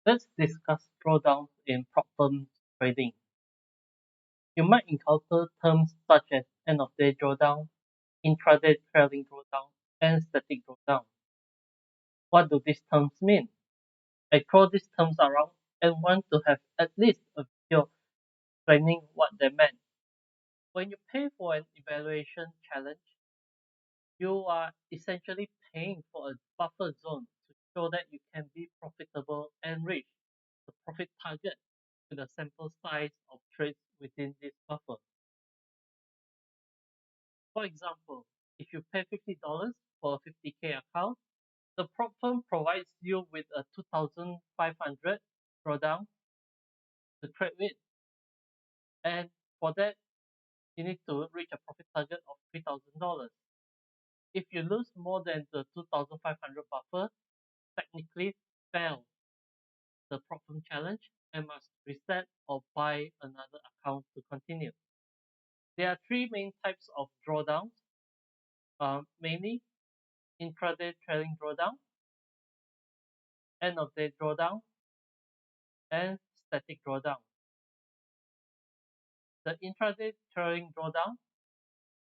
Let's discuss drawdowns in prop firm trading. You might encounter terms such as end of day drawdown, intraday trailing drawdown, and static drawdown. What do these terms mean? I throw these terms around and want to have at least a video explaining what they meant. When you pay for an evaluation challenge, you are essentially paying for a buffer zone to show that you can be profitable and reach the profit target with a sample size of trades within this buffer. For example, if you pay $50 for a 50K account, the prop firm provides you with a 2,500 drawdown to trade with. And for that, you need to reach a profit target of $3,000. If you lose more than the 2,500 buffer, technically fail the prop firm challenge and must reset or buy another account to continue. There are three main types of drawdowns, mainly intraday trailing drawdown, end of day drawdown, and static drawdown. The intraday trailing drawdown,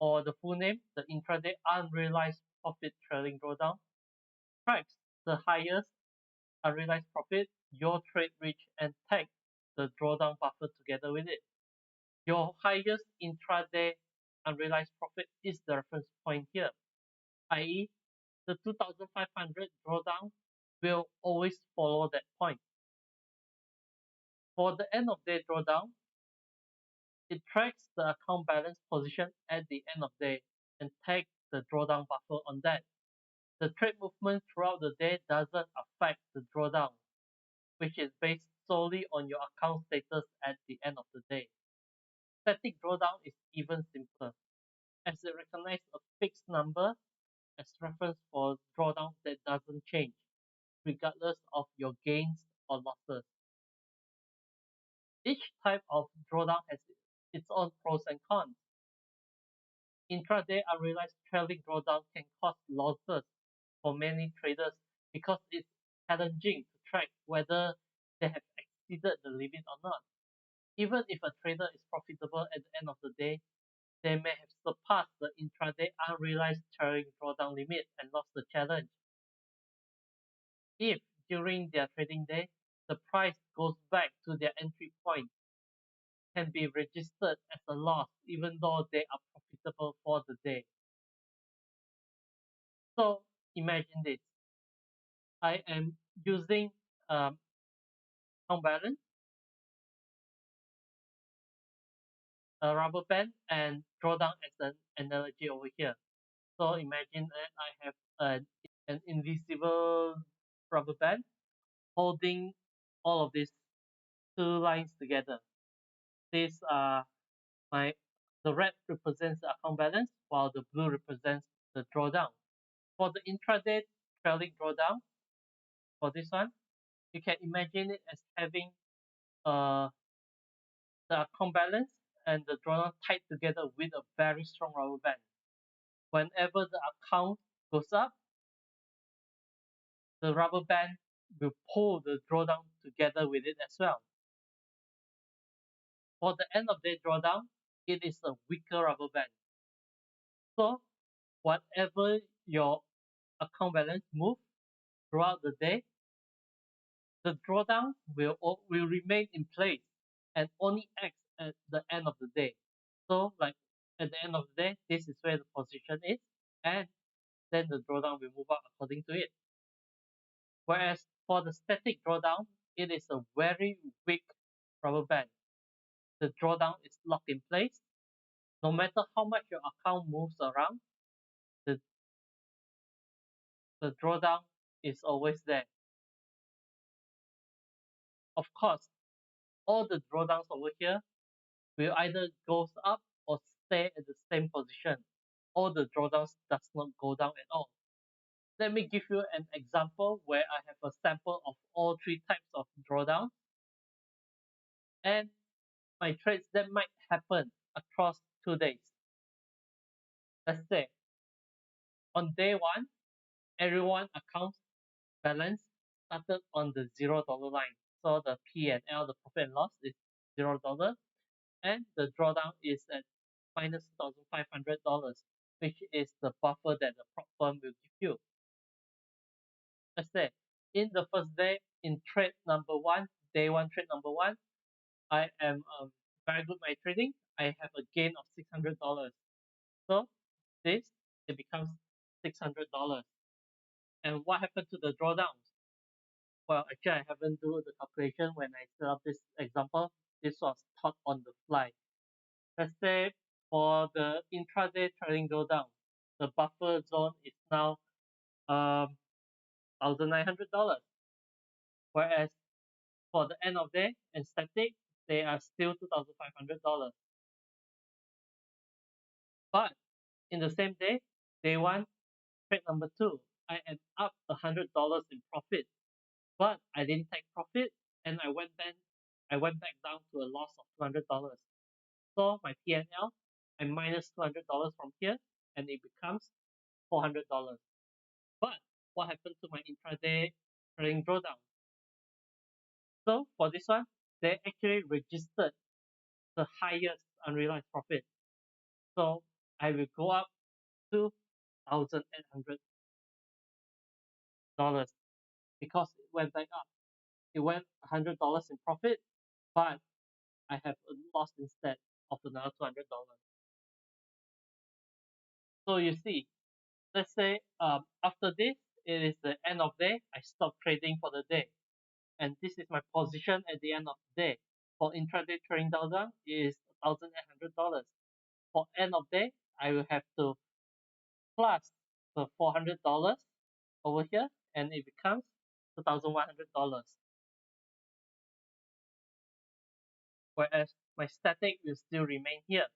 or the full name, the intraday unrealized profit trailing drawdown, tracks the highest unrealized profit your trade reached and tags the drawdown buffer together with it. Your highest intraday unrealized profit is the reference point here, i.e., the 2,500 drawdown will always follow that point. For the end of day drawdown, it tracks the account balance position at the end of day and tags the drawdown buffer on that. The trade movement throughout the day doesn't affect the drawdown, which is based solely on your account status at the end of the day. Static drawdown is even simpler, as it recognizes a fixed number as reference for drawdown that doesn't change, regardless of your gains or losses. Each type of drawdown has its own pros and cons. Intraday unrealized trailing drawdown can cause losses for many traders because it's challenging to track whether they have exceeded the limit or not. Even if a trader is profitable at the end of the day, they may have surpassed the intraday unrealized trailing drawdown limit and lost the challenge. If during their trading day, the price goes back to their entry point, can be registered as a loss even though they are profitable for the day. So imagine this. I am using account balance, a rubber band, and drawdown as an analogy over here. So imagine that I have an invisible rubber band holding all of these two lines together. These are the red represents the account balance while the blue represents the drawdown. For the intraday trailing drawdown, for this one, you can imagine it as having uh, the account balance and the drawdown tied together with a very strong rubber band. Whenever the account goes up, the rubber band will pull the drawdown together with it as well. For the end of day drawdown, it is a weaker rubber band. So whatever your account balance move throughout the day, the drawdown will remain in place and only act at the end of the day. So like at the end of the day, this is where the position is, and then the drawdown will move up according to it. Whereas for the static drawdown, it is a very weak rubber band. The drawdown is locked in place. No matter how much your account moves around, the, the drawdown is always there. Of course, all the drawdowns over here will either goes up or stay at the same position. All the drawdowns does not go down at all. Let me give you an example where I have a sample of all three types of drawdown and my trades that might happen across 2 days. Let's say on day one, everyone accounts balance started on the $0 line. So the P&L, the profit and loss, is $0, and the drawdown is at minus $2,500, which is the buffer that the prop firm will give you. Let's say in the first day, in trade number one, day one trade number one, I am very good at my trading. I have a gain of $600. So this, it becomes $600. And what happened to the drawdowns? Well, actually, I haven't do the calculation when I set up this example. This was taught on the fly. Let's say for the intraday trading drawdown, the buffer zone is now $1,900, whereas for the end of day and static, they are still $2,500. But in the same day, day one, trade number two, I am up $100 in profit, but I didn't take profit, and I went back down to a loss of $200. So my P&L, I minus $200 from here, and it becomes $400. But what happened to my intraday trading drawdown? So for this one, they actually registered the highest unrealized profit. So I will go up to $1,800 because it went back up. It went $100 in profit, but I have a loss instead of another $200. So you see, let's say after this, it is the end of day. I stop trading for the day, and this is my position at the end of the day. For intraday trading drawdown, it is $1,800. For end of day, I will have to plus the $400 over here, and it becomes $2,100. Whereas my static will still remain here.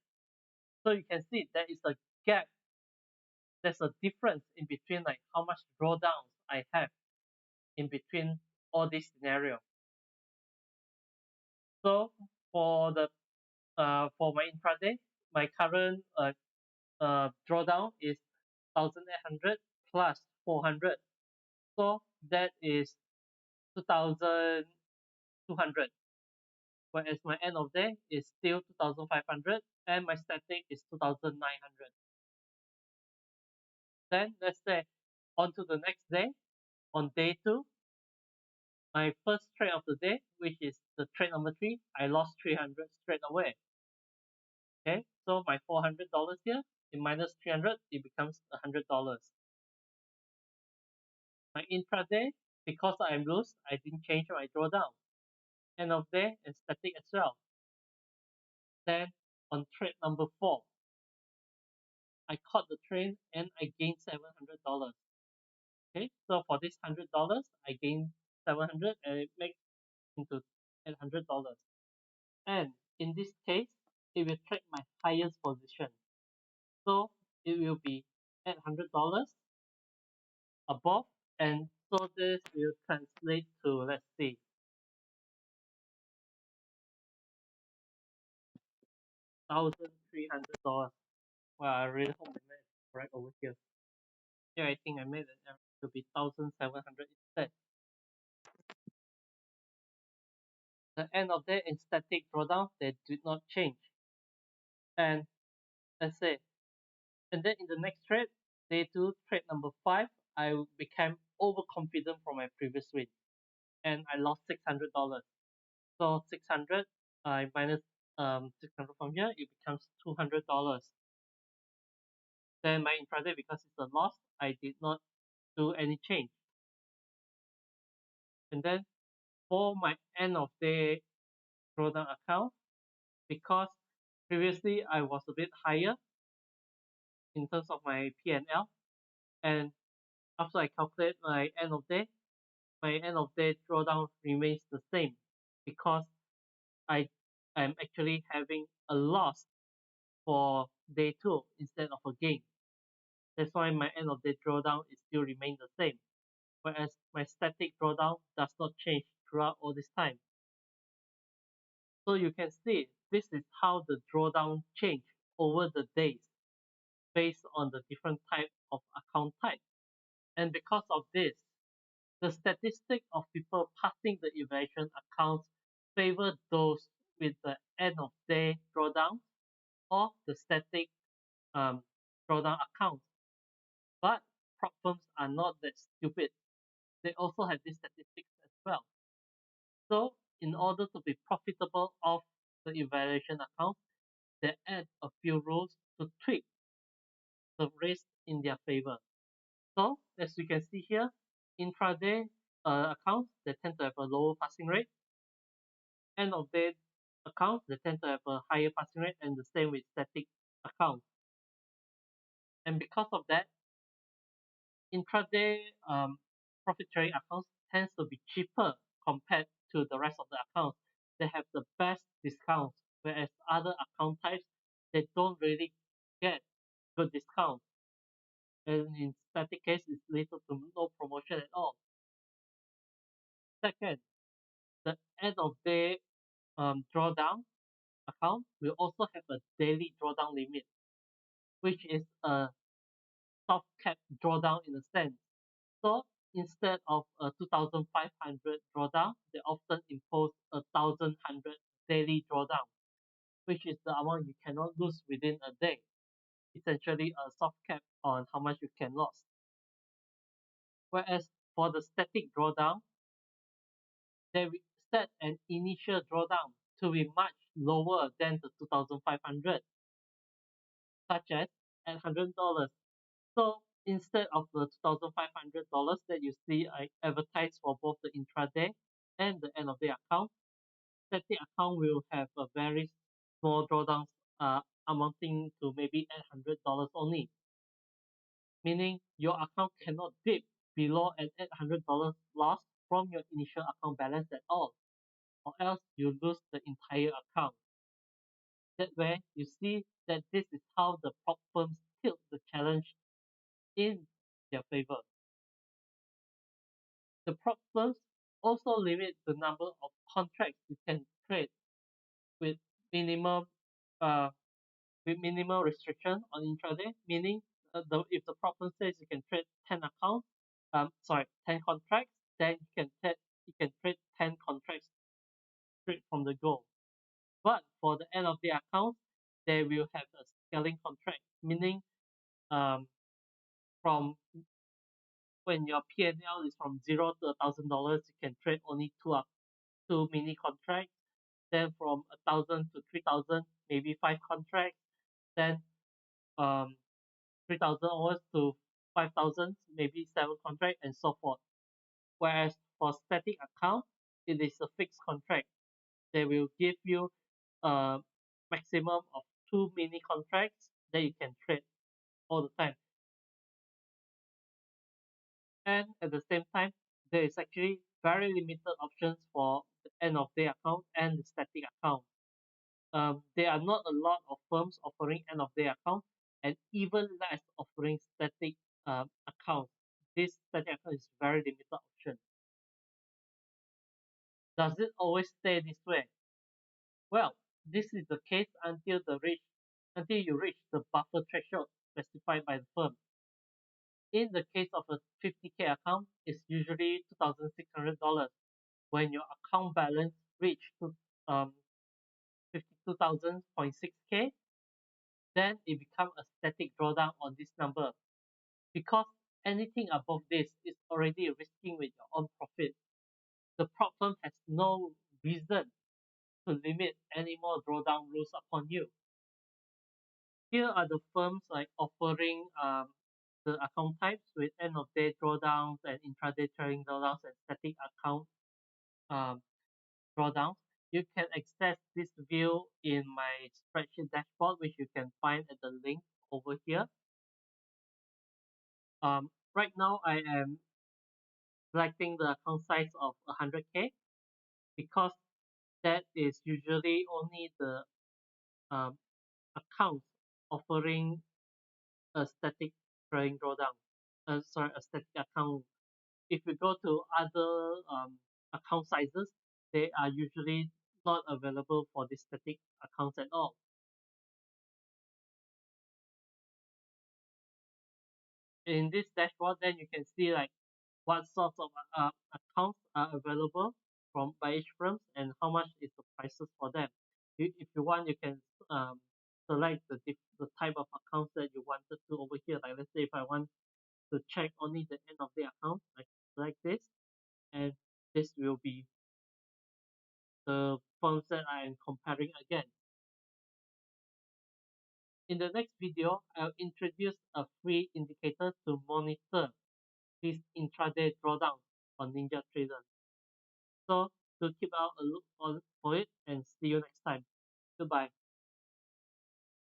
So you can see there is a gap. There's a difference in between like how much drawdowns I have in between all these scenarios. So for my intraday, my current drawdown is 1,800 plus 400. So that is 2,200. Whereas my end of day is still 2,500 and my static is 2,900. Then let's say on to the next day, on day two, my first trade of the day, which is the trade number three, I lost 300 straight away. Okay, so my $400 here, in minus 300, it becomes $100. My intraday, because I am loose, I didn't change my drawdown. End of day and static as well. Then on trade number four, I caught the trade and I gained $700. Okay, so for this $100, I gained 700 and it makes into $800. And in this case, it will track my highest position. So it will be $800 above, and so this will translate to, let's see, $1,300. Well, I really hope the math is correct over here. Yeah, I think I made an error. It will be 1,700 instead. The end of day and static drawdown, they did not change. And let's say, and then in the next trade, day two, trade number five, I became overconfident from my previous win, and I lost $600. So 600, I minus 600 from here, it becomes $200. Then my intraday, because it's a loss, I did not do any change. And then for my end of day drawdown account, because previously I was a bit higher in terms of my P&L, and after I calculate my end of day drawdown remains the same because I am actually having a loss for day two instead of a gain. That's why my end of day drawdown is still remain the same, whereas my static drawdown does not change throughout all this time. So you can see this is how the drawdown change over the days based on the different type of account type. And because of this, The statistic of people passing the evaluation accounts favor those with the end of day drawdown or the static um, drawdown accounts. But prop firms are not that stupid. They also have these statistics as well. So in order to be profitable of the evaluation account, they add a few rules to tweak the risk in their favor. So as you can see here, intraday accounts they tend to have a lower passing rate. End of day accounts they tend to have a higher passing rate, and the same with static accounts. And because of that, intraday profit sharing accounts tends to be cheaper compared to the rest of the accounts. They have the best discounts, whereas other account types they don't really get good discounts. And in static case, it's little to no promotion at all. Second, the end of day drawdown account will also have a daily drawdown limit, which is a soft cap drawdown in a sense. So instead of a 2,500 drawdown, they often impose a 1,100 daily drawdown, which is the amount you cannot lose within a day. Essentially a soft cap on how much you can lose. Whereas for the static drawdown, they will set an initial drawdown to be much lower than the 2,500, such as at $100. So instead of the $2,500 that you see I advertised for both the intraday and the end of day account, static account will have a very small drawdowns amounting to maybe $800 only, meaning your account cannot dip below an $800 loss from your initial account balance at all, or else you lose the entire account. That way, you see that this is how the prop firms tilt the challenge in their favor. The prop firms also limit the number of contracts you can trade with minimum uh, with minimal restriction on intraday, meaning if the prop firm says you can trade 10 accounts, 10 contracts, then you can trade 10 contracts straight from the go. But for the end of the account, they will have a scaling contract, meaning um, from when your P&L is from $0 to $1,000, you can trade only two mini contracts. Then from 1,000 to 3,000, maybe 5 contracts. Then 3,000 onwards to 5,000, maybe 7 contracts, and so forth. Whereas for static account, it is a fixed contract. They will give you a maximum of two mini contracts that you can trade all the time. And at the same time, there is actually very limited options for the end of day account and the static account. There are not a lot of firms offering end of day account and even less offering static account. This static account is very limited option. Does it always stay this way? Well, this is the case until you reach the buffer threshold specified by the firm. In the case of a 50K account, it's usually $2,600. When your account balance reach to 52,000.6K, then it becomes a static drawdown on this number because anything above this is already risking with your own profit. The prop firm has no reason to limit any more drawdown rules upon you. Here are the firms like offering the account types with end of day drawdowns and intraday trading drawdowns and static account um, drawdowns. You can access this view in my spreadsheet dashboard, which you can find at the link over here. Right now, I am selecting the account size of 100K because that is usually only the um, accounts offering a static trading drawdown. A static account. If you go to other account sizes, they are usually not available for this static accounts at all. In this dashboard, then you can see like what sorts of accounts are available from by each firms and how much is the prices for them. If you want, you can select the type of accounts that you wanted to over here. Like let's say if I want to check only the end of the account, I select this, and this will be the firms that I am comparing again. In the next video, I'll introduce a free indicator to monitor this intraday drawdown on NinjaTrader. So to keep out a look for it and see you next time. Goodbye.